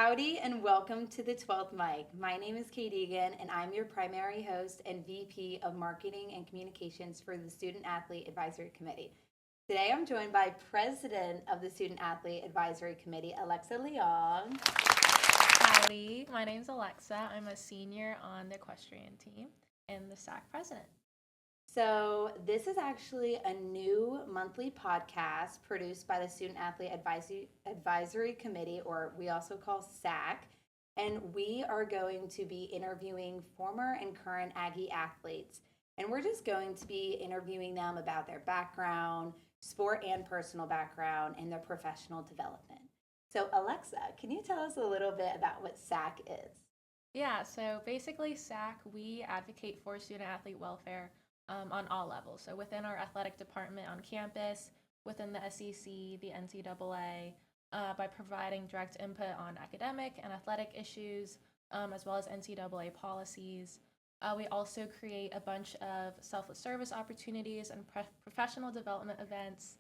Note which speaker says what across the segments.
Speaker 1: Howdy and welcome to the 12th mic. My name is Kate Egan and I'm your primary host and VP of Marketing and Communications for the Student Athlete Advisory Committee. Today I'm joined by President of the Student Athlete Advisory Committee, Alexa Leong.
Speaker 2: Howdy, my name's Alexa. I'm a senior on the equestrian team and the SAC president.
Speaker 1: So, this is actually a new monthly podcast produced by the Student Athlete Advisory Committee, or we also call SAC. And we are going to be interviewing former and current Aggie athletes. And we're just going to be interviewing them about their background, sport and personal background, and their professional development. So, Alexa, can you tell us a little bit about what SAC is?
Speaker 2: Yeah, so basically, SAC, we advocate for student athlete welfare on all levels. So within our athletic department on campus, within the SEC, the NCAA, by providing direct input on academic and athletic issues, as well as NCAA policies. We also create a bunch of selfless service opportunities and professional development events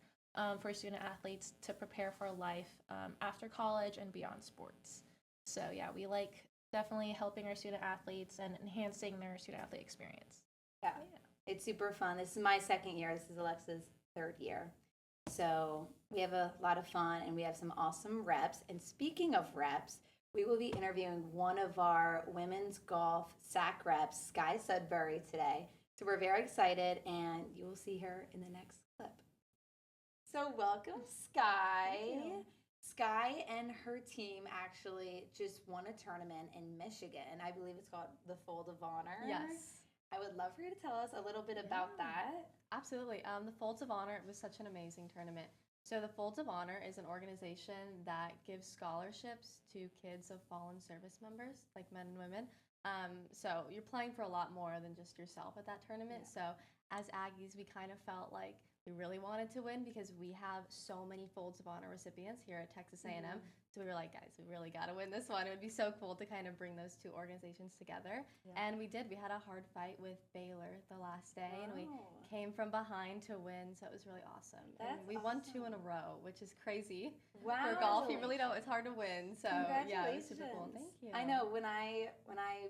Speaker 2: for student athletes to prepare for life after college and beyond sports. So yeah, we like definitely helping our student athletes and enhancing their student athlete experience.
Speaker 1: Yeah. It's super fun. This is my second year. This is Alexa's third year. So we have a lot of fun and we have some awesome reps. And speaking of reps, we will be interviewing one of our women's golf SAC reps, Sky Sudberry, today. So we're very excited and you will see her in the next clip. So welcome, Sky.
Speaker 2: Thank you.
Speaker 1: Sky and her team actually just won a tournament in Michigan. I believe it's called the Fold of Honor.
Speaker 2: Yes.
Speaker 1: I would love for you to tell us a little bit about that.
Speaker 2: Absolutely. The Folds of Honor was such an amazing tournament. So the Folds of Honor is an organization that gives scholarships to kids of fallen service members, like men and women. So you're playing for a lot more than just yourself at that tournament.
Speaker 1: Yeah.
Speaker 2: So as Aggies, we kind of felt like we really wanted to win because we have so many Folds of Honor recipients here at Texas A&M. So we were like, guys, we really got to win this one. It would be so cool to kind of bring those two organizations together.
Speaker 1: Yeah.
Speaker 2: And we did. We had a hard fight with Baylor the last day, and we
Speaker 1: Wow.
Speaker 2: came from behind to win, so it was really awesome. And
Speaker 1: That's
Speaker 2: we won
Speaker 1: awesome.
Speaker 2: 2 in a row, which is crazy.
Speaker 1: Wow.
Speaker 2: For golf, you really don't, it's hard to win. So yeah, it was super cool.
Speaker 1: Congratulations.
Speaker 2: Thank you.
Speaker 1: I know when I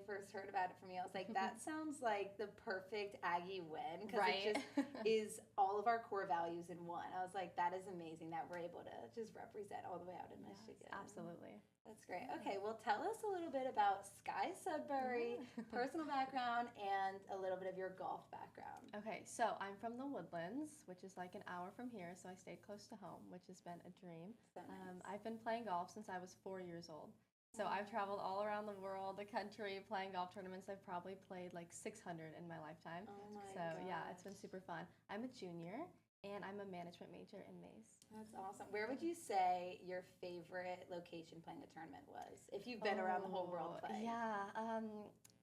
Speaker 1: first heard about it from you, I was like, that sounds like the perfect Aggie win because
Speaker 2: Right.
Speaker 1: it just is all of our core values in one. I was like, that is amazing that we're able to just represent all the way out in
Speaker 2: Yes,
Speaker 1: Michigan.
Speaker 2: absolutely.
Speaker 1: That's great. Okay, well, tell us a little bit about Sky Sudberry, personal background, and a little bit of your golf background.
Speaker 2: Okay, so I'm from the Woodlands, which is like an hour from here, so I stayed close to home, which has been a dream.
Speaker 1: So nice.
Speaker 2: I've been playing golf since I was 4 years old. So I've traveled all around the world, the country, playing golf tournaments. I've probably played like 600 in my lifetime.
Speaker 1: Oh my
Speaker 2: So yeah,
Speaker 1: gosh.
Speaker 2: it's been super fun. I'm a junior, and I'm a management major in Maze.
Speaker 1: That's awesome. Where would you say your favorite location playing a tournament was? If you've been around the whole world playing.
Speaker 2: Yeah,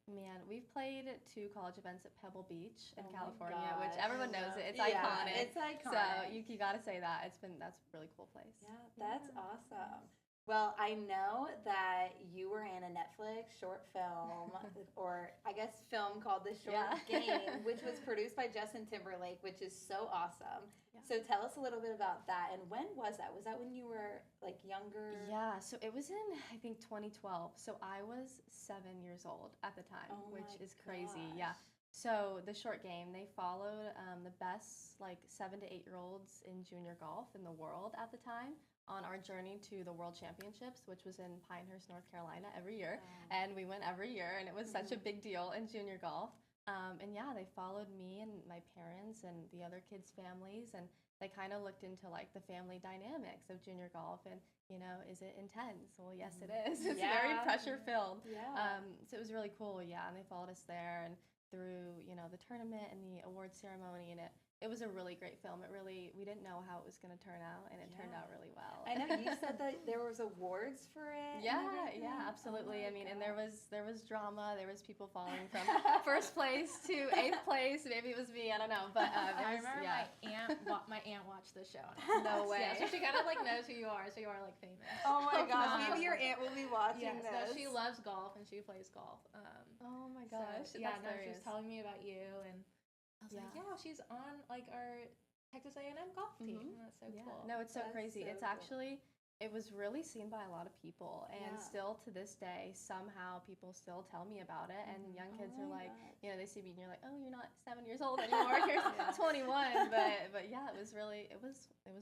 Speaker 2: man, we've played 2 college events at Pebble Beach in
Speaker 1: Oh my
Speaker 2: California, which
Speaker 1: gosh.
Speaker 2: everyone knows it. It's
Speaker 1: Yeah,
Speaker 2: ilic.
Speaker 1: it's iconic.
Speaker 2: So you gotta say that. That's a really cool place.
Speaker 1: Yeah, that's awesome. Well, I know that you were in a Netflix short film, or I guess film called The Short
Speaker 2: Yeah.
Speaker 1: Game, which was produced by Justin Timberlake, which is so awesome.
Speaker 2: Yeah.
Speaker 1: So tell us a little bit about that. And when was that? Was that when you were like younger?
Speaker 2: Yeah, so it was in, I think, 2012. So I was 7 years old at the time,
Speaker 1: Oh
Speaker 2: which
Speaker 1: my
Speaker 2: is crazy.
Speaker 1: gosh.
Speaker 2: Yeah. So the short game, they followed the best like 7 to 8 year olds in junior golf in the world at the time on our journey to the World Championships, which was in Pinehurst, North Carolina every year.
Speaker 1: Wow.
Speaker 2: And we went every year, and it was such a big deal in junior golf. And yeah, they followed me and my parents and the other kids' families, and they kind of looked into like the family dynamics of junior golf and, you know, is it intense? Well, yes, it is. It's very
Speaker 1: Yeah.
Speaker 2: pressure filled.
Speaker 1: Yeah.
Speaker 2: So it was really cool. Yeah. And they followed us there and through, you know, the tournament and the award ceremony, and it was a really great film. We didn't know how it was going to turn out, and it turned out really well.
Speaker 1: I know you said that there was awards for it. and
Speaker 2: Yeah,
Speaker 1: everything.
Speaker 2: yeah,
Speaker 1: Oh
Speaker 2: absolutely.
Speaker 1: my
Speaker 2: I mean, and there
Speaker 1: gosh.
Speaker 2: was drama. There was people falling from first place to 8th place. Maybe it was me. I don't know. But
Speaker 3: I
Speaker 2: it was,
Speaker 3: remember
Speaker 2: yeah.
Speaker 3: my aunt watched the show.
Speaker 2: No way.
Speaker 3: Yeah, so she kind of like knows who you are, so you are like famous.
Speaker 1: Oh my gosh,
Speaker 3: Um,
Speaker 1: maybe your aunt will be watching
Speaker 3: Yes,
Speaker 1: this.
Speaker 3: no, she loves golf and she plays golf.
Speaker 2: Oh my
Speaker 3: So,
Speaker 2: gosh.
Speaker 3: yeah,
Speaker 2: that's
Speaker 3: no, she was
Speaker 2: hilarious.
Speaker 3: telling me about you, and I was like,
Speaker 2: Yeah.
Speaker 3: yeah, she's on like our Texas A&M golf team.
Speaker 2: Mhm.
Speaker 3: That's so
Speaker 2: Yeah.
Speaker 3: cool.
Speaker 2: No, it's so
Speaker 1: That's
Speaker 2: crazy.
Speaker 1: so
Speaker 2: It's
Speaker 1: cool.
Speaker 2: actually
Speaker 4: It was really seen by a lot of people, and
Speaker 1: Yeah.
Speaker 4: still to this day, somehow people still tell me about it. And young kids
Speaker 1: Oh
Speaker 4: are
Speaker 1: my
Speaker 4: like,
Speaker 1: gosh.
Speaker 4: you know, they see me and you're like, oh, you're not 7 years old anymore, you're 21. But yeah, it was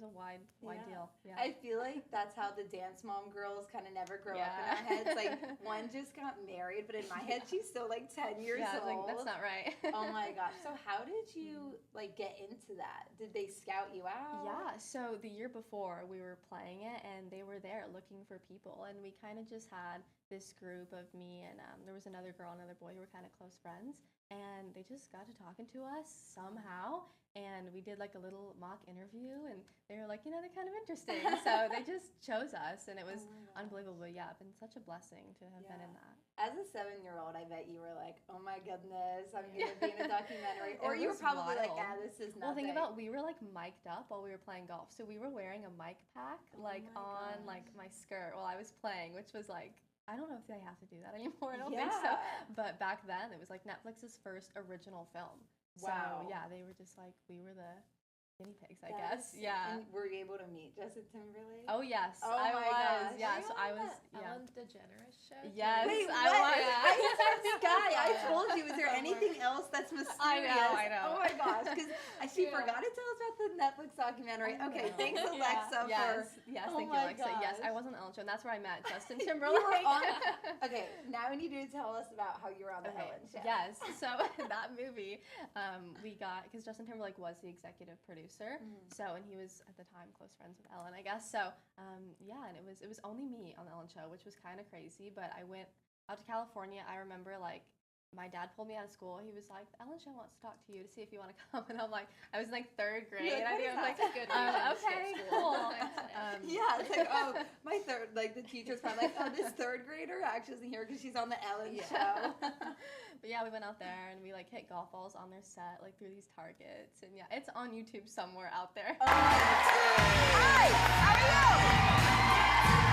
Speaker 4: a wide
Speaker 1: Yeah.
Speaker 4: deal. Yeah.
Speaker 1: I feel like that's how the dance mom girls kind of never grow up in
Speaker 4: Yeah.
Speaker 1: our heads. Like one just got married, but in my head she's still like 10 years
Speaker 4: Yeah, I was
Speaker 1: old.
Speaker 4: like, that's not right.
Speaker 1: Oh my gosh. So how did you like get into that? Did they scout you out?
Speaker 4: Yeah, so the year before we were playing it, and they were there looking for people, and we kind of just had this group of me and there was another girl, another boy who were kind of close friends, and they just got to talking to us somehow, and we did like a little mock interview, and they were like, you know, they're kind of interesting, so they just chose us, and it was
Speaker 1: Oh my gosh.
Speaker 4: unbelievable. Yeah, been such a blessing to have been in
Speaker 1: Yeah.
Speaker 4: that.
Speaker 1: As a 7-year-old, I bet you were like, oh my goodness, I'm going to be in a documentary. Or
Speaker 4: It
Speaker 1: you were
Speaker 4: was
Speaker 1: probably like,
Speaker 4: wild.
Speaker 1: this is nothing.
Speaker 4: Well, think about, we were like mic'd up while we were playing golf. So we were wearing a mic pack like
Speaker 1: my
Speaker 4: on
Speaker 1: gosh.
Speaker 4: like my skirt while I was playing, which was like, I don't know if they have to do that anymore. I don't think so.
Speaker 1: Yeah.
Speaker 4: But back then it was like Netflix's first original film.
Speaker 1: Wow.
Speaker 4: So yeah, they were just like, we were the guinea pigs, I
Speaker 1: That
Speaker 4: guess.
Speaker 1: is-
Speaker 4: Yeah.
Speaker 1: And were you able to meet Justin Timberlake?
Speaker 4: Oh yes,
Speaker 1: Oh
Speaker 4: I
Speaker 1: my
Speaker 4: was.
Speaker 1: gosh.
Speaker 4: Yeah,
Speaker 3: Were
Speaker 4: so
Speaker 3: you
Speaker 4: I
Speaker 3: on
Speaker 4: was.
Speaker 3: that
Speaker 4: Yeah.
Speaker 3: Ellen DeGeneres show?
Speaker 4: Yes,
Speaker 1: Wait,
Speaker 4: I
Speaker 1: what?
Speaker 4: was.
Speaker 1: I said Sky. I
Speaker 3: Yeah.
Speaker 1: told you. Is there anything else that's mysterious?
Speaker 4: I know.
Speaker 1: Oh my gosh, because she
Speaker 3: Yeah.
Speaker 1: forgot to tell us about the Netflix documentary.
Speaker 3: I
Speaker 1: Okay,
Speaker 3: know.
Speaker 1: thanks
Speaker 3: Yeah.
Speaker 1: Alexa
Speaker 4: Yes,
Speaker 1: for.
Speaker 4: yes,
Speaker 1: Oh
Speaker 4: thank you,
Speaker 1: my
Speaker 4: Alexa. Yes, I
Speaker 1: gosh.
Speaker 4: was on the Ellen Show, and that's where I met Justin
Speaker 1: You
Speaker 4: Timberlake.
Speaker 1: were on. Okay, now we need you to tell us about how you were on the
Speaker 4: Okay,
Speaker 1: Ellen show.
Speaker 4: yes. So that movie, we got, because Justin Timberlake was the executive producer. So, and he was at the time close friends with Ellen, I guess. So, yeah, and it was only me on the Ellen show, which was kind of crazy. But I went out to California. I remember like my dad pulled me out of school. He was like, Ellen show wants to talk to you to see if you want to come. And I'm like, I was in like 3rd grade.
Speaker 1: You're like,
Speaker 4: and I
Speaker 1: "What
Speaker 4: think
Speaker 1: is
Speaker 4: I was like,
Speaker 1: that?"
Speaker 3: Good reason to skip
Speaker 4: okay,
Speaker 3: school.
Speaker 4: cool.
Speaker 1: Yeah, it's like, oh, my third, like the teacher's probably like, oh, this 3rd grader actually isn't here because she's on the Ellen show.
Speaker 4: But yeah, we went out there and we like hit golf balls on their set, like through these targets. And yeah, it's on YouTube somewhere out there.
Speaker 1: Oh, hi, how are you?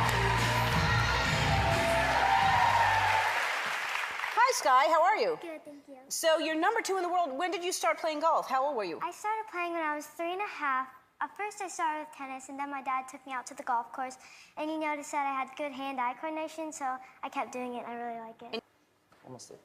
Speaker 5: Hi, Sky. How are you?
Speaker 6: Good, thank you.
Speaker 5: So you're number 2 in the world. When did you start playing golf? How old were you?
Speaker 6: I started playing when I was 3 and a half. At first, I started with tennis, and then my dad took me out to the golf course, and he noticed that I had good hand-eye coordination, so I kept doing it, and I really like it.
Speaker 5: Almost there.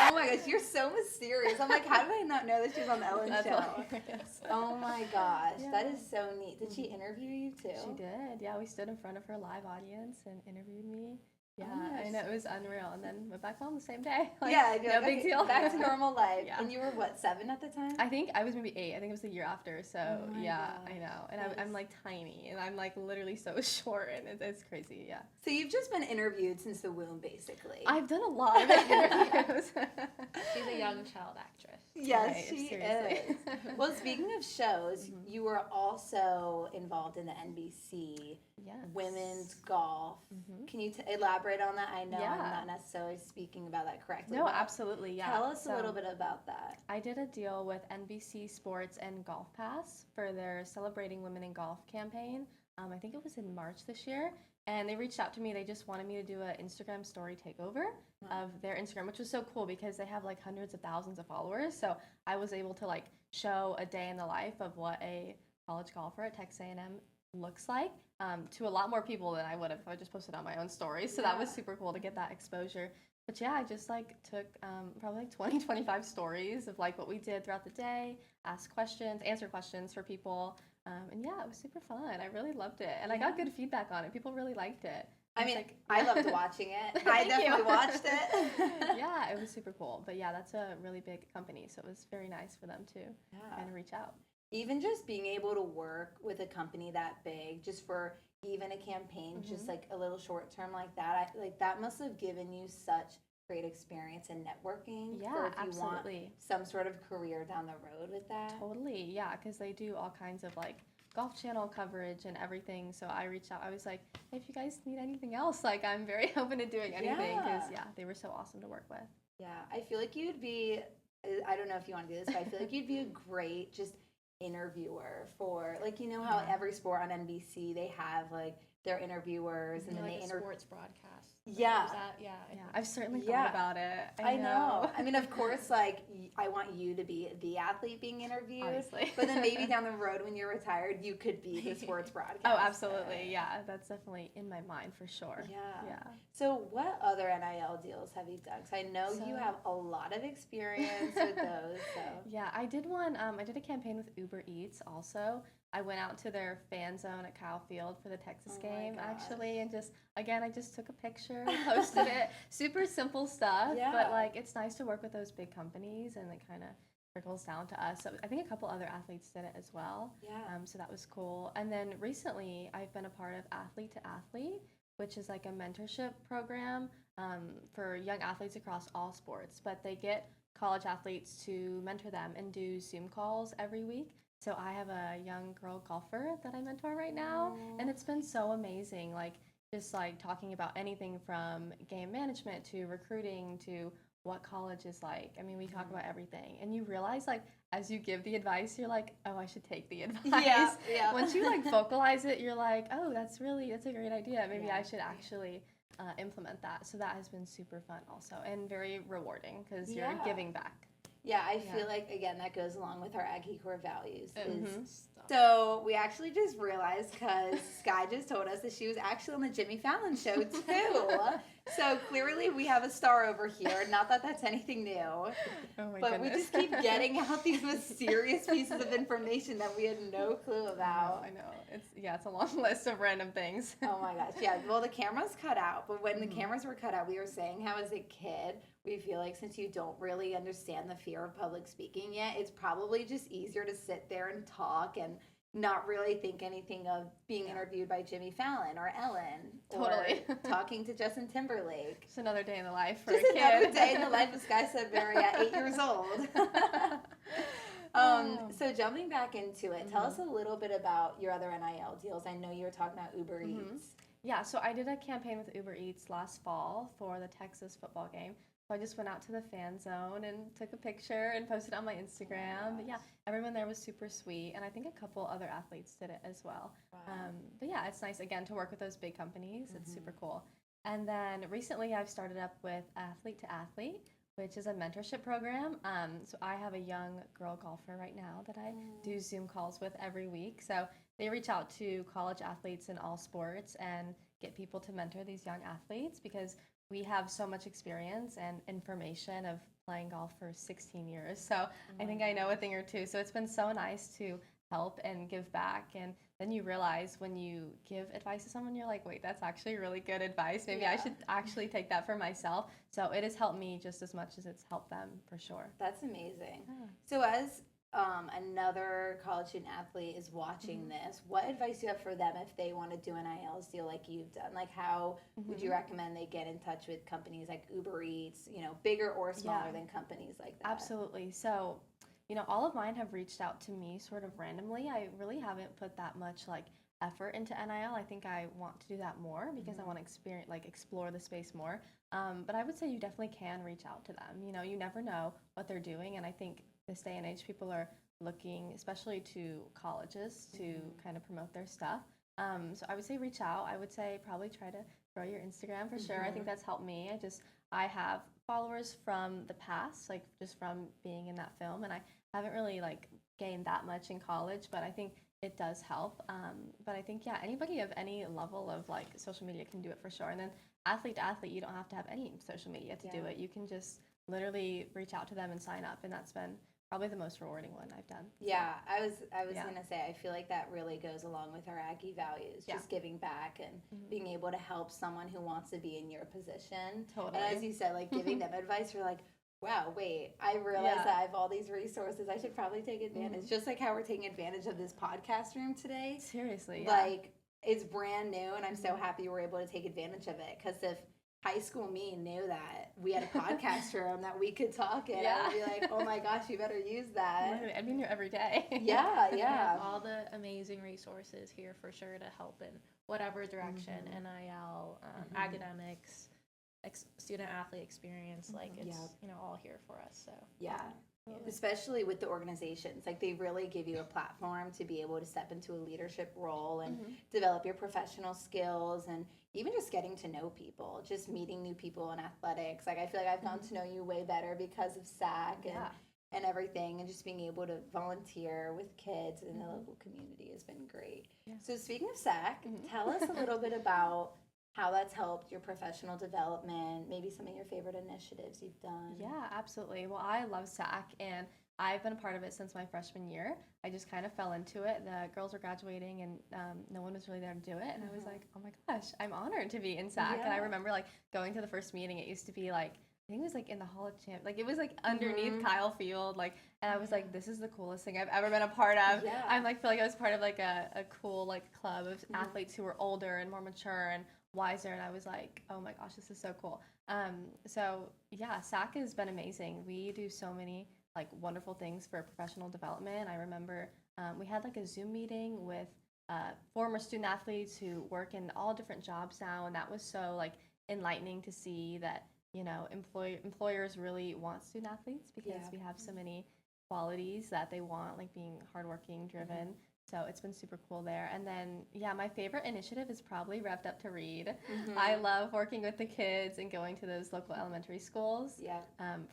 Speaker 1: Oh my gosh, you're so mysterious. I'm like, how do I not know that she's on the Ellen
Speaker 4: That's
Speaker 1: show?
Speaker 4: hilarious.
Speaker 1: Oh my gosh, that
Speaker 4: Yeah.
Speaker 1: is so neat. Did she interview you too?
Speaker 4: She did. Yeah, we stood in front of her live audience and interviewed me. Yeah,
Speaker 1: my
Speaker 4: I know, it was unreal. And then went back home the same day. Like,
Speaker 1: Yeah, you're
Speaker 4: no
Speaker 1: like,
Speaker 4: big
Speaker 1: okay,
Speaker 4: deal.
Speaker 1: Back to normal life.
Speaker 4: Yeah.
Speaker 1: And you were what, 7 at the time?
Speaker 4: I think I was maybe 8. I think it was the year after. So
Speaker 1: Oh my
Speaker 4: yeah,
Speaker 1: gosh,
Speaker 4: I know. And
Speaker 1: that
Speaker 4: I'm
Speaker 1: is-
Speaker 4: like tiny, and I'm like literally so short, and it's crazy. Yeah,
Speaker 1: So you've just been interviewed since the womb, basically.
Speaker 4: I've done a lot of interviews.
Speaker 3: She's a young child actress.
Speaker 1: Yes,
Speaker 4: Right,
Speaker 1: she
Speaker 4: seriously.
Speaker 1: is. Well, speaking of shows, you were also involved in the NBC
Speaker 4: Yes.
Speaker 1: women's golf. Can you elaborate on that? I know I'm
Speaker 4: Yeah.
Speaker 1: not necessarily speaking about that correctly.
Speaker 4: No,
Speaker 1: but
Speaker 4: absolutely. Yeah.
Speaker 1: Tell us a
Speaker 4: So-
Speaker 1: little bit about that.
Speaker 4: I did a deal with NBC Sports and Golf Pass for their Celebrating Women in Golf campaign. I think it was in March this year. And they reached out to me. They just wanted me to do an Instagram story takeover of their Instagram, which was so cool because they have like hundreds of thousands of followers. So I was able to like show a day in the life of what a college golfer at Texas A&M looks like to a lot more people than I would have if I just posted on my own story. So that was
Speaker 1: Yeah.
Speaker 4: super cool to get that exposure. But yeah, I just like took probably like 20, 25 stories of like what we did throughout the day, ask questions, answer questions for people. And yeah, it was super fun. I really loved it. And I got good feedback on it. People really liked it.
Speaker 1: I
Speaker 4: It's
Speaker 1: mean,
Speaker 4: like-
Speaker 1: I loved watching it. I
Speaker 4: Thank
Speaker 1: definitely
Speaker 4: you.
Speaker 1: watched it.
Speaker 4: Yeah, it was super cool. But yeah, that's a really big company. So it was very nice for them to kind of reach out.
Speaker 1: Even just being able to work with a company that big, just for even a campaign, just like a little short term like that, like that must have given you such great experience in networking.
Speaker 4: Yeah,
Speaker 1: for if you want
Speaker 4: absolutely.
Speaker 1: some sort of career down the road with that.
Speaker 4: Totally, yeah, because they do all kinds of like Golf Channel coverage and everything. So I reached out. I was like, hey, if you guys need anything else, like I'm very open to doing anything because
Speaker 1: Yeah.
Speaker 4: they were so awesome to work with.
Speaker 1: Yeah, I feel like you'd be, I don't know if you want to do this, but I feel like you'd be a great just interviewer for, like, you know how every sport on NBC, they have like their interviewers and then
Speaker 3: like
Speaker 1: they
Speaker 3: a sports broadcast.
Speaker 1: Yeah.
Speaker 3: Is that, yeah.
Speaker 4: Yeah, I've certainly
Speaker 1: Yeah.
Speaker 4: thought about it.
Speaker 1: I know. I mean, of course, like, I want you to be the athlete being interviewed.
Speaker 4: Obviously.
Speaker 1: But then maybe down the road when you're retired, you could be the sports broadcaster.
Speaker 4: Oh, absolutely. Yeah, that's definitely in my mind for sure.
Speaker 1: Yeah.
Speaker 4: Yeah.
Speaker 1: So what other NIL deals have you done? Because I know you
Speaker 4: So-
Speaker 1: have a lot of experience with those. So
Speaker 4: Yeah, I did one. I did a campaign with Uber Eats also. I went out to their fan zone at Kyle Field for the Texas
Speaker 1: Oh my
Speaker 4: game,
Speaker 1: gosh.
Speaker 4: actually, and I just took a picture, posted it. Super simple stuff,
Speaker 1: Yeah.
Speaker 4: but like it's nice to work with those big companies, and it kind of trickles down to us. So I think a couple other athletes did it as well.
Speaker 1: yeah.
Speaker 4: So that was cool. And then recently, I've been a part of Athlete to Athlete, which is like a mentorship program for young athletes across all sports. But they get college athletes to mentor them and do Zoom calls every week. So I have a young girl golfer that I mentor right now, and it's been so amazing. Like just like talking about anything from game management to recruiting to what college is like. I mean, we talk about everything, and you realize like as you give the advice, you're like, oh, I should take the advice.
Speaker 1: Yeah.
Speaker 4: Once you like vocalize it, you're like, oh, that's a great idea. Maybe
Speaker 1: Yeah.
Speaker 4: I should actually implement that. So that has been super fun also, and very rewarding because you're
Speaker 1: Yeah.
Speaker 4: giving back.
Speaker 1: Yeah, I
Speaker 4: Yeah.
Speaker 1: feel like, again, that goes along with our Aggie core values.
Speaker 4: Mhm.
Speaker 1: So we actually just realized, because Sky just told us that she was actually on the Jimmy Fallon show, too. So clearly we have a star over here. Not that that's anything new.
Speaker 4: Oh my
Speaker 1: But
Speaker 4: goodness.
Speaker 1: we just keep getting out these mysterious pieces of information that we had no clue about.
Speaker 4: I know. It's a long list of random things.
Speaker 1: Oh my gosh. Yeah. Well, the cameras cut out, but when the cameras were cut out, we were saying how as a kid, we feel like since you don't really understand the fear of public speaking yet, it's probably just easier to sit there and talk and not really think anything of being interviewed by Jimmy Fallon or Ellen
Speaker 4: Totally.
Speaker 1: or talking to Justin Timberlake.
Speaker 4: Just another day in the life for
Speaker 1: Just
Speaker 4: a kid.
Speaker 1: another day in the life of Sky Sudberry at 8 years old. So jumping back into it, tell us a little bit about your other NIL deals. I know you were talking about Uber Eats.
Speaker 4: Yeah, so I did a campaign with Uber Eats last fall for the Texas football game. So I just went out to the fan zone and took a picture and posted it on my Instagram. But yeah, everyone there was super sweet, and I think a couple other athletes did it as well. But yeah, it's nice again to work with those big companies. It's super cool. And then recently I've started up with Athlete to Athlete, which is a mentorship program. So I have a young girl golfer right now that I do Zoom calls with every week. So they reach out to college athletes in all sports and get people to mentor these young athletes because we have so much experience and information of playing golf for 16 years. So I think I know a thing or two. So it's been so nice to help and give back. And then you realize when you give advice to someone, you're like, wait, that's actually really good advice. Maybe I should actually take that for myself. So it has helped me just as much as it's helped them for sure.
Speaker 1: That's amazing. So as another college student athlete is watching this, what advice do you have for them if they want to do an NIL deal like you've done? Like how would you recommend they get in touch with companies like Uber Eats, bigger or smaller than companies like that?
Speaker 4: Absolutely. So, all of mine have reached out to me sort of randomly. I really haven't put that much effort into NIL. I think I want to do that more because I want to explore the space more. But I would say you definitely can reach out to them. You never know what they're doing, and I think this day and age people are looking especially to colleges to kind of promote their stuff. So I would say reach out. I would say probably try to grow your Instagram for sure. I think that's helped me. I have followers from the past, just from being in that film, and I haven't really gained that much in college, but I think it does help. But I think anybody of any level of social media can do it for sure. And then athlete to athlete, you don't have to have any social media to do it. You can just literally reach out to them and sign up, and that's been probably the most rewarding one I've done.
Speaker 1: Yeah, I was gonna say I feel like that really goes along with our Aggie values, just giving back and being able to help someone who wants to be in your position.
Speaker 4: Totally.
Speaker 1: And as you said, giving them advice, you're like, wow, wait, I realize that I have all these resources. I should probably take advantage. Just like how we're taking advantage of this podcast room today.
Speaker 4: Seriously, yeah.
Speaker 1: It's brand new, and I'm so happy we're able to take advantage of it. Because if high school me knew that we had a podcast room that we could talk in, I would be like, oh my gosh, you better use that.
Speaker 4: Literally, I'd be in here every day.
Speaker 1: Yeah.
Speaker 2: We have all the amazing resources here for sure to help in whatever direction, NIL, academics, student athlete experience, it's all here for us. So
Speaker 1: Yeah. especially with the organizations. Like, they really give you a platform to be able to step into a leadership role and develop your professional skills, and even just getting to know people, just meeting new people in athletics. Like, I feel like I've gotten to know you way better because of SAC and everything, and just being able to volunteer with kids in the local community has been great. So speaking of SAC, tell us a little bit about how that's helped your professional development, maybe some of your favorite initiatives you've done.
Speaker 4: Yeah, absolutely. Well, I love SAC, and I've been a part of it since my freshman year. I just kind of fell into it. The girls were graduating, and no one was really there to do it. And I was like, oh my gosh, I'm honored to be in SAC. And I remember like going to the first meeting. It used to be like, I think it was like in the Hall of Champions. Like, it was like underneath Kyle Field. Like, and I was like, this is the coolest thing I've ever been a part of. I'm like, feel like I was part of like a cool like club of athletes who were older and more mature and wiser. And I was like, oh my gosh, this is so cool. So yeah, SAC has been amazing. We do so many like wonderful things for professional development. I remember we had like a Zoom meeting with former student athletes who work in all different jobs now, and that was so like enlightening to see that, you know, employers really want student athletes because we have so many qualities that they want, like being hardworking, driven. So it's been super cool there. And then, yeah, my favorite initiative is probably Revved Up to Read. I love working with the kids and going to those local elementary schools.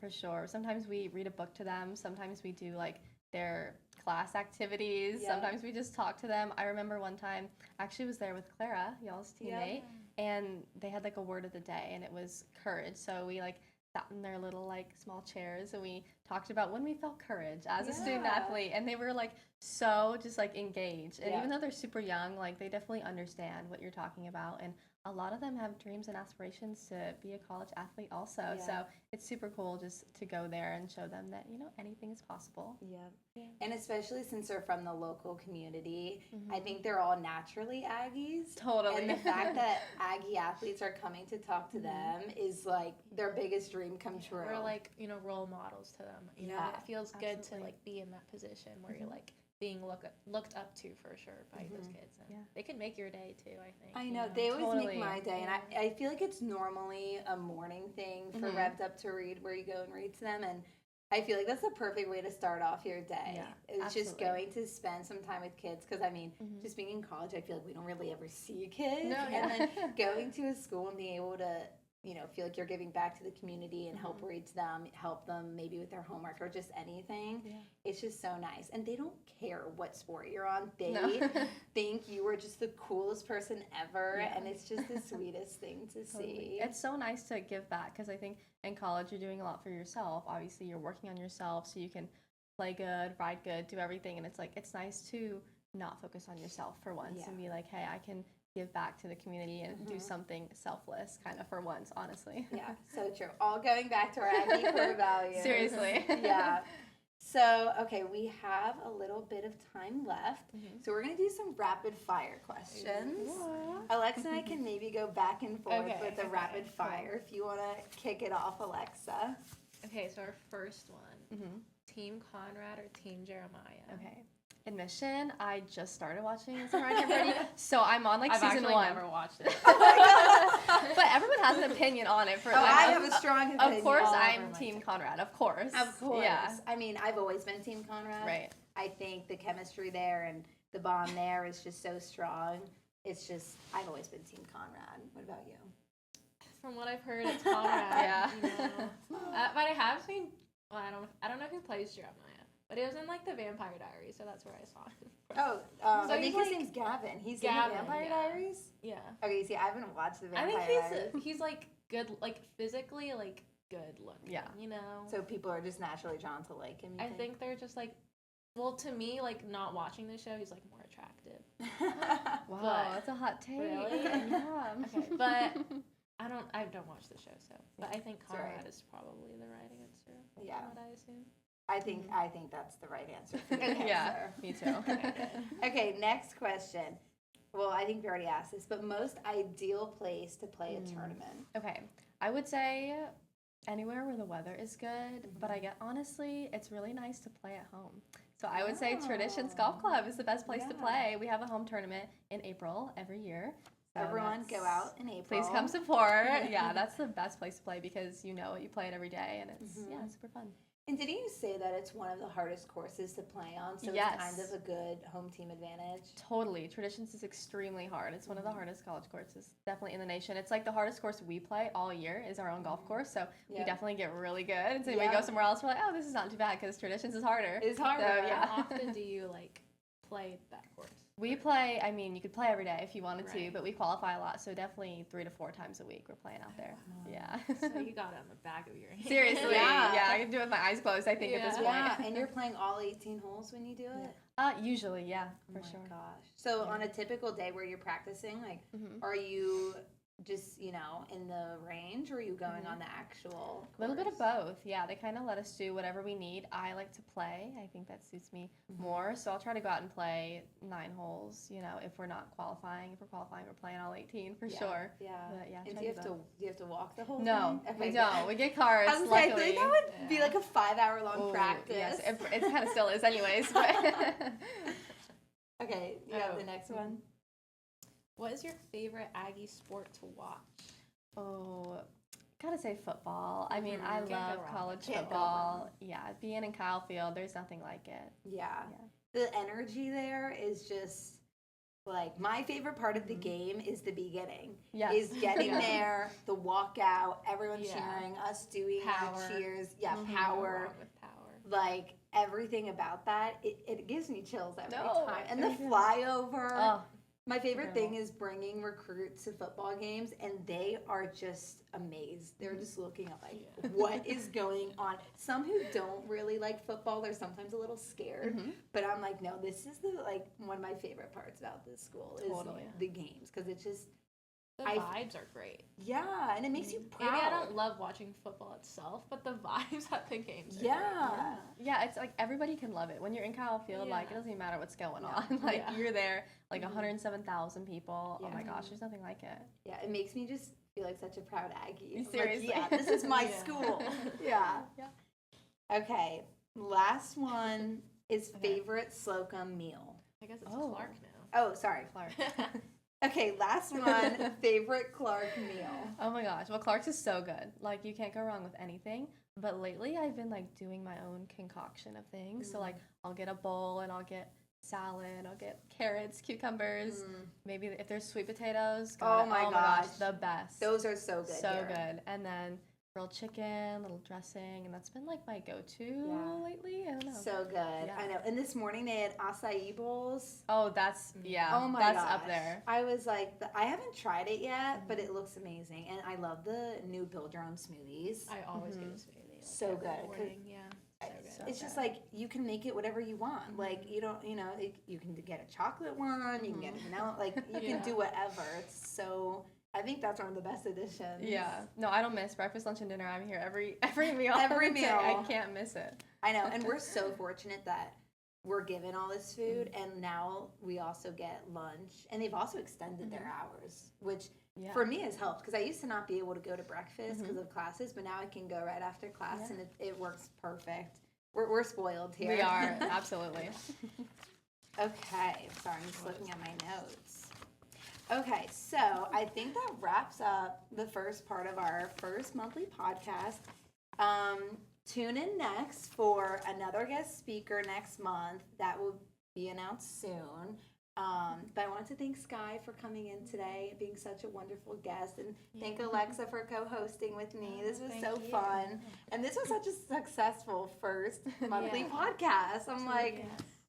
Speaker 4: For sure. Sometimes we read a book to them. Sometimes we do like their class activities. Sometimes we just talk to them. I remember one time, I actually was there with Clara, y'all's teammate, and they had like a word of the day, and it was courage. So we like sat in their little like small chairs, and we talked about when we felt courage as a student athlete, and they were like so just like engaged. And even though they're super young, like they definitely understand what you're talking about, and a lot of them have dreams and aspirations to be a college athlete also. So it's super cool just to go there and show them that, you know, anything is possible.
Speaker 1: And especially since they're from the local community, I think they're all naturally Aggies.
Speaker 4: Totally.
Speaker 1: And the fact that Aggie athletes are coming to talk to them is like their biggest dream come true.
Speaker 2: We're like, you know, role models to them. You know, it feels good to like be in that position where you're like being looked up to for sure by those kids. And they can make your day too, I think.
Speaker 1: I know. They always make my day. And I feel like it's normally a morning thing for Revved Up to Read, where you go and read to them. And I feel like that's the perfect way to start off your day. It's just going to spend some time with kids. Because, I mean, just being in college, I feel like we don't really ever see kids. And then going to a school and being able to, you know, feel like you're giving back to the community and help read to them, help them maybe with their homework or just anything. It's just so nice. And they don't care what sport you're on. They think you are just the coolest person ever. And it's just the sweetest thing to see.
Speaker 4: It's so nice to give back, because I think in college you're doing a lot for yourself. Obviously you're working on yourself so you can play good, ride good, do everything. And it's like, it's nice to not focus on yourself for once and be like, hey, I can give back to the community and do something selfless kind of for once, honestly.
Speaker 1: So true. All going back to our Aggie core values.
Speaker 4: Seriously.
Speaker 1: So, okay, we have a little bit of time left. So we're going to do some rapid fire questions. Alexa and I can maybe go back and forth with the rapid fire if you want to kick it off, Alexa.
Speaker 2: Okay, so our first one, Team Conrad or Team Jeremiah?
Speaker 4: Okay. Admission, I just started watching Summer Jam Party, so I'm on like
Speaker 2: I've
Speaker 4: season
Speaker 2: actually
Speaker 4: 1.
Speaker 2: never watched it.
Speaker 4: But everyone has an opinion on it.
Speaker 1: I have a strong opinion.
Speaker 4: Of course, I'm Team Conrad. Of course.
Speaker 1: Of course.
Speaker 4: Yeah.
Speaker 1: I mean, I've always been Team Conrad.
Speaker 4: Right.
Speaker 1: I think the chemistry there and the bond there is just so strong. It's just, I've always been Team Conrad. What about you?
Speaker 2: From what I've heard, it's Conrad. You know. But I have seen. Well, I don't know who plays Jeremiah. But it was in, like, the Vampire Diaries, so that's where I saw him.
Speaker 1: So I think his name's Gavin. He's
Speaker 2: Gavin,
Speaker 1: in the Vampire Diaries?
Speaker 2: Yeah.
Speaker 1: Okay, see, I haven't watched the Vampire
Speaker 2: I think
Speaker 1: Diaries.
Speaker 2: he's like, good, like, physically, like, good looking, you know?
Speaker 1: So people are just naturally drawn to like him,
Speaker 2: I think they're just, like, well, to me, like, not watching the show, he's, like, more attractive.
Speaker 4: Wow, that's a hot take.
Speaker 2: Really?
Speaker 4: Yeah.
Speaker 2: Okay, but I don't watch the show, so. But I think Conrad is probably the right answer.
Speaker 1: Yeah.
Speaker 2: What I assume.
Speaker 1: I think that's the right answer for you.
Speaker 4: Yeah, me too.
Speaker 1: Okay, next question. Well, I think we already asked this, but most ideal place to play a tournament?
Speaker 4: Okay, I would say anywhere where the weather is good, but I get honestly, it's really nice to play at home. So I would say Traditions Golf Club is the best place to play. We have a home tournament in April every year. So
Speaker 1: everyone go out in April.
Speaker 4: Please come support. Yeah, that's the best place to play because you know it, you play it every day, and it's super fun.
Speaker 1: And didn't you say that it's one of the hardest courses to play on? So
Speaker 4: Yes.
Speaker 1: it's kind of a good home team advantage.
Speaker 4: Totally. Traditions is extremely hard. It's one of the hardest college courses, definitely in the nation. It's like the hardest course we play all year is our own golf course. So we
Speaker 1: Yep.
Speaker 4: definitely get really good. And so when we
Speaker 1: Yeah.
Speaker 4: go somewhere else, we're like, oh, this is not too bad because traditions is harder.
Speaker 1: It's harder.
Speaker 4: So, yeah.
Speaker 3: How often do you like play that course?
Speaker 4: We play, I mean, you could play every day if you wanted to,
Speaker 3: Right.
Speaker 4: but we qualify a lot. So definitely 3 to 4 times a week we're playing out there. Yeah.
Speaker 3: So you got it on the back of your hand.
Speaker 4: Seriously.
Speaker 1: Yeah.
Speaker 4: Yeah. I can do it with my eyes closed, I think, at this point.
Speaker 1: Yeah, and you're playing all 18 holes when you do it?
Speaker 4: Usually, yeah,
Speaker 1: Oh
Speaker 4: for
Speaker 1: my
Speaker 4: sure.
Speaker 1: gosh. So on a typical day where you're practicing, like,
Speaker 4: Mhm.
Speaker 1: are you just, in the range, or are you going on the actual
Speaker 4: A little bit of
Speaker 1: course?
Speaker 4: both, yeah. They kind of let us do whatever we need. I like to play. I think that suits me more. So I'll try to go out and play 9 holes. If we're not qualifying, if we're qualifying, we're playing all 18 for
Speaker 1: Yeah,
Speaker 4: sure.
Speaker 1: Yeah.
Speaker 4: But yeah,
Speaker 1: And
Speaker 4: try
Speaker 1: do you
Speaker 4: to
Speaker 1: have
Speaker 4: do
Speaker 1: to do you have to walk the whole
Speaker 4: No,
Speaker 1: thing?
Speaker 4: we
Speaker 1: Okay,
Speaker 4: don't.
Speaker 1: good.
Speaker 4: We get cars.
Speaker 1: I was like, I
Speaker 4: luckily.
Speaker 1: think that would be like a 5-hour-long
Speaker 4: Ooh,
Speaker 1: practice.
Speaker 4: Yes, it kind of still is, anyways. But
Speaker 1: Okay, you have
Speaker 3: Oh.
Speaker 1: the next one.
Speaker 3: What is your favorite Aggie sport to watch?
Speaker 4: oh, gotta say football. I mean, I
Speaker 3: Can't go
Speaker 4: love
Speaker 3: wrong.
Speaker 4: college
Speaker 1: Can't go
Speaker 4: football. Yeah, being in Kyle Field, there's nothing like it.
Speaker 1: Yeah.
Speaker 4: Yeah.
Speaker 1: The energy there is just like my favorite part of the game is the beginning.
Speaker 4: Yes.
Speaker 1: Is getting
Speaker 3: Yeah.
Speaker 1: there, the walkout, everyone
Speaker 3: Yeah.
Speaker 1: cheering, us doing
Speaker 3: Power.
Speaker 1: our cheers. Yeah,
Speaker 3: Can't go
Speaker 1: power.
Speaker 3: wrong with power.
Speaker 1: Like everything about that, it gives me chills every
Speaker 4: No,
Speaker 1: time. And the
Speaker 4: me too.
Speaker 1: flyover.
Speaker 4: Oh,
Speaker 1: My favorite
Speaker 4: incredible.
Speaker 1: thing is bringing recruits to football games, and they are just amazed. They're just looking at like, what is going on? Some who don't really like football, they're sometimes a little scared. But I'm like, no, this is one of my favorite parts about this school is
Speaker 4: Totally.
Speaker 1: the games, because it just
Speaker 3: The
Speaker 1: I-
Speaker 3: vibes are great.
Speaker 1: and it makes you proud.
Speaker 3: Maybe I don't love watching football itself, but the vibes at the games are
Speaker 1: Yeah.
Speaker 4: yeah, it's like everybody can love it. When you're in Kyle Field, like, it
Speaker 3: Yeah.
Speaker 4: doesn't even matter what's going
Speaker 1: No.
Speaker 4: on. Like,
Speaker 3: Yeah.
Speaker 4: you're there, like, 107,000 people. Oh
Speaker 1: Yeah.
Speaker 4: my gosh, there's nothing like it.
Speaker 1: Yeah, it makes me just feel like such a proud Aggie. I'm like,
Speaker 4: Seriously.
Speaker 1: yeah, this is my
Speaker 3: Yeah.
Speaker 1: school. Yeah.
Speaker 4: Yeah.
Speaker 1: Okay, last one is
Speaker 4: Okay.
Speaker 1: favorite Slocum meal.
Speaker 3: I guess it's
Speaker 4: Oh.
Speaker 3: Clark now.
Speaker 1: Oh, sorry.
Speaker 4: Clark.
Speaker 1: Okay, last one, favorite Clark meal.
Speaker 4: Oh my gosh. Well, Clark's is so good. Like, you can't go wrong with anything. But lately, I've been, like, doing my own concoction of things. So, like, I'll get a bowl and I'll get salad, I'll get carrots, cucumbers, maybe if there's sweet potatoes.
Speaker 1: Oh my gosh.
Speaker 4: the best.
Speaker 1: Those are so good.
Speaker 4: so
Speaker 1: here.
Speaker 4: good. And then grilled chicken, little dressing, and that's been like my go-to
Speaker 1: Yeah.
Speaker 4: lately. I don't know.
Speaker 1: So good.
Speaker 4: Yeah.
Speaker 1: I know. And this morning they had acai bowls.
Speaker 4: Oh, that's
Speaker 1: Oh my
Speaker 4: that's
Speaker 1: gosh.
Speaker 4: up there.
Speaker 1: I was like, I haven't tried it yet, but it looks amazing. And I love the new build your own smoothies.
Speaker 3: I always get a smoothie. Like,
Speaker 1: So
Speaker 3: every
Speaker 1: good, 'cause
Speaker 3: morning, yeah. So good.
Speaker 4: So
Speaker 1: It's just
Speaker 4: good.
Speaker 1: like you can make it whatever you want. Like you don't, you can get a chocolate one, you can get a vanilla, like you can do whatever. It's so. I think that's one of the best additions.
Speaker 4: Yeah. No, I don't miss breakfast, lunch, and dinner. I'm here every meal.
Speaker 1: Every
Speaker 4: of the day.
Speaker 1: meal.
Speaker 4: I can't miss it.
Speaker 1: I know, and we're so fortunate that we're given all this food, and now we also get lunch, and they've also extended their hours, which
Speaker 4: Yeah.
Speaker 1: for me has helped because I used to not be able to go to breakfast because of classes, but now I can go right after class, and it works perfect. We're spoiled here.
Speaker 4: We are absolutely.
Speaker 1: Okay, sorry, I'm just looking at my notes. Okay, so I think that wraps up the first part of our first monthly podcast. Tune in next for another guest speaker next month. That will be announced soon. But I want to thank Sky for coming in today and being such a wonderful guest, and thank Alexa for co-hosting with me. This was so fun, and this was such a successful first monthly podcast. I'm like,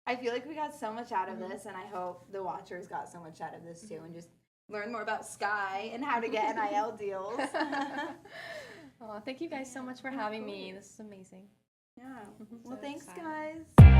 Speaker 1: I feel like we got so much out of this, and I hope the watchers got so much out of this too, and just learn more about Sky and how to get NIL deals.
Speaker 4: Oh, thank you guys so much for having me. This is amazing.
Speaker 1: Yeah. Well,
Speaker 3: So
Speaker 1: thanks,
Speaker 3: excited.
Speaker 1: guys.